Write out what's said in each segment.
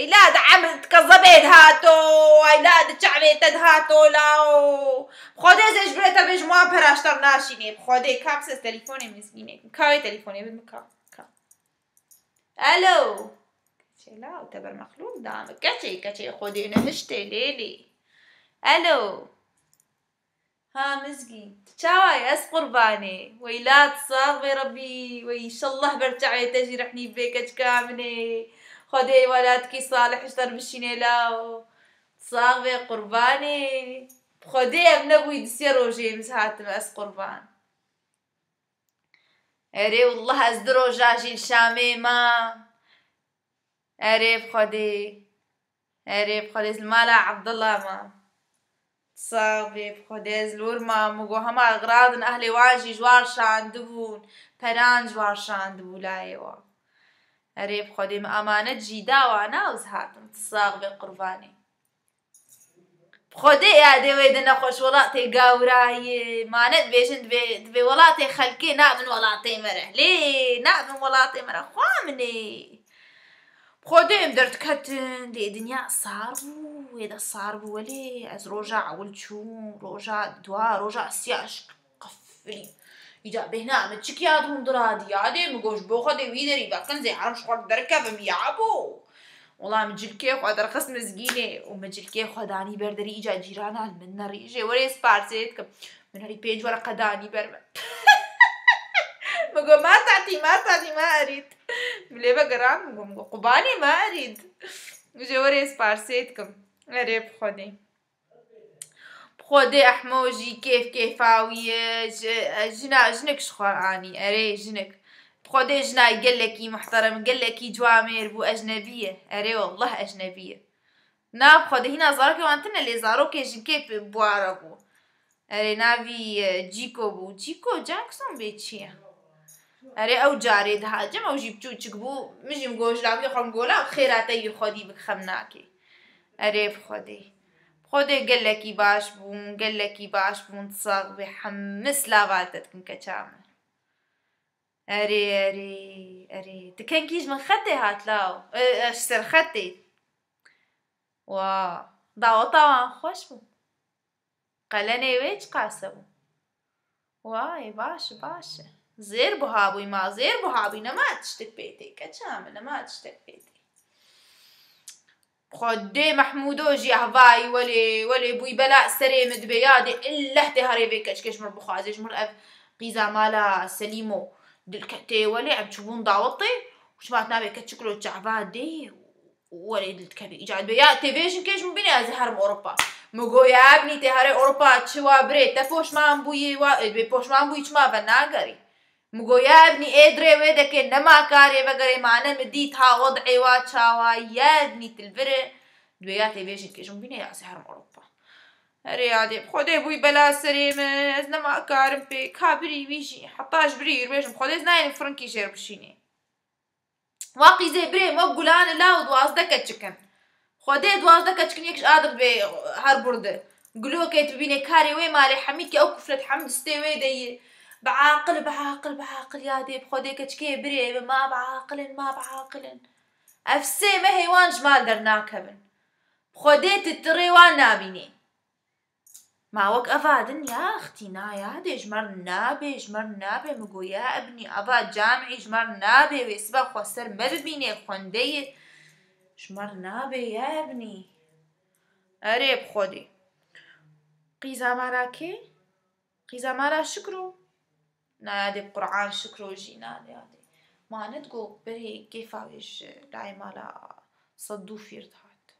هيلاد عملت كذبت هاتو هيلاد شعبت هاتو لاو بخوده زش بريتا بجموع پراشتر ناشینه بخوده کابس تليفوني مسكينه كاوي تليفوني بدمكا الو لا وتبر مخلوق دامك كتشي خودي نهشتي ليلي الو ها مسكين تشاوي اس قرباني ويلات صاغبي ربي وي الله برجعي تجي رحني بيك كامني خدي ولادكي صالح اشتر بالشيني لاو صاغبي قرباني خدي ابن ابوي دسي روجي مسهاتم اس قربان اري والله ازدرو جاجي الشامي ما اري بخدي المالا عبد الله ما صاغبي بخدي زلور ما مگو هما اغراضن اهلي واجي جوار شاندبون پران جوار شاندبو لايوا اري بخدي ما امانة جيدا وانا وزهاتم صاغبي قرباني بخدي يا دي ويدنا خوش ولاتي قاوراي ما ندبيشن دبي ولاتي خلكي نابن ولاتي مره ليه نابن ولاتي مره خوامني بخودي مدرت كتن دي دنيا صاربو ويدا صاربو ولي از روجا ولچون روجا دوا روجا سياش قفلي يجا بهنا متشكياتهم درادي يادي مگوش بخودي ويدري باكن زي عرم شخور دركب ميعبو والله مجلكي خو درخص مزگینه و مجلكي خو داني بردري ايجا جيرانا من ريجي وري سبارسيت من هري بيج ورقه داني برم مگو ما تعطي ما اريد مليبه قران مگو قباني ما اريد جوري سبارسيتكم اري بخودي احموجي كيفاوية جنك شخوراني اري جنك بخودي جناي قلكي محترم قلكي جوامير بو اجنبية اري والله اجنبية نا بخودي هنا زاروكي وانتنا اللي زاروكي جنكي بواربو اري نافي جيكو بو جيكو جاكسون بيتشيه اري او جاري ده جمع وجيب چوچك بو مجي مگوش لابي خم گولا خيراتي خودي بخمناكي اري بخودي قلكي باش بون تصاغ بحمس لافالتتكن كچامل اري تكنكيش من خطي هات لاو اشتر خطي دعوة خوش بو قلني ويج قاسبو واي باش زير بهابوي ما زير بهابوي نما تشتك بيتي كچامل نما تشتك بيتي خدي محمودو جي هواي ولي بوي بلاء سري مدبيادي إلا هتهاري بي كش مر بخازيش مر أب قيزا مالا سليمو دلكتي ولي عم تشوفون دعوتي وش ما تنابي كتشكلو تشعبات دي ولي دلكبي إيجاد بيا تيفيشن كيش مبيني أزهر بأوروبا مگو يا ابني تهاري أوروبا تشوا بريت تفوش ما بوي بيبوش ما بوي ما بناقري مگو يا ابني ادري ويدك نما كاري بقري معنا مديتها وضعي واتشاوا يا ابني تلفري دوياتي بيجي كيشون بيني يا سحر اوروبا ريادي خدي بوي بلا سريم از نما كارم بي كابري ويجي حطاش بري بيجم خدي زناين فرنكي شير بشيني واقي زي بري مو بقولان لا ودوازدك تشكن خدي دوازدك تشكن يكش قادر بي هار برده قلوه كي تبيني كاري وي مالي حميد او كفلت حمد ستي ويدي بعاقل يا دي بخودي كتشكي بري ما بعاقل افسي ما هيوان جمال درناكبن بخودي تتري وان نابيني ما وك افادن يا اختي نا يا دي جمر نابي مگو يا ابني ابا جامعي جمر نابي ويسبا خوستر مببيني خوندي جمر نابي يا ابني اري بخودي قيزا مالا شكرو نادي بقرآن شكرو جي نادي ما نتقو بري كيفاش لاي مالا صدوفي ارتحت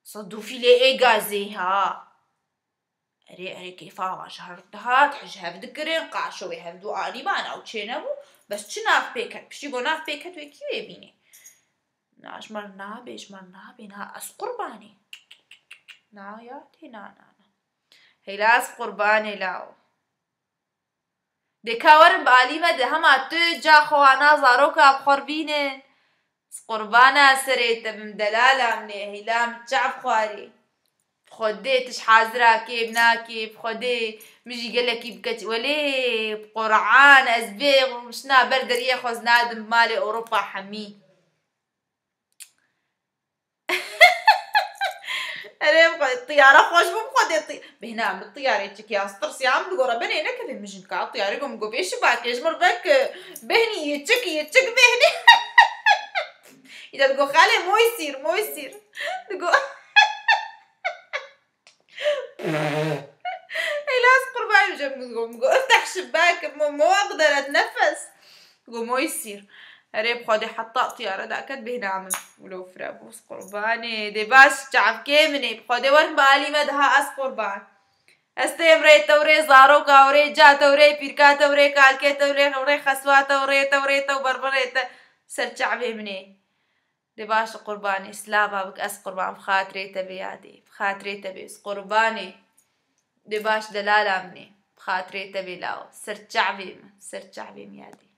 صدوفي لي اي غازيها اري كيفاش هرتحت حجها بذكرين قاشو يهفدو اني ما انا وچينبو بس چناف بيكت بشي قو ناف بيكت ويكي ويبيني ناش مرنابي نا اس قرباني نا ياتي نا هيلاس قرباني لاو دكاورن بعليمة ده هما تجا خوانا زاروكا بخربينن قربانا سريت بمدلالة من هيلام تشعب خواري بخدي تش حازرا كيب ناكيب بخدي مجي قالكي بكت ولي بقرعان ازبيغ ومشنا بردر ياخذ نادم مالي اوروبا حمي أنا بخواد الطيارة خوش بخواد الطيارة بهنا بالطيارة تشك يا سطر سيام بقول ربنا هناك اللي مجن كا الطيارة يقوم قو بيش باك يجمر بك بهني يتشك بهني إذا تقول خالي مو يصير تقول لاس قربان جنب افتح شباك مو اقدر اتنفس تقول مو يصير ريب خودي حطاء طيارة داكت بهنا عمل ولو فرابوس قرباني دي باش تعب كيمني بخودي ورن بالي مدها اس قربان استيم ري توري زاروكا وري جاتا وري بيركاتا وري كالكيتا وري خسواتا وريتا وبربريتا سرچعبي مني دي باش قرباني سلابا بك اس قربان بخاطري تبيادي بخاطري تبي قرباني دي باش دلالة مني بخاطري تبي لاو سرچعبي ميادي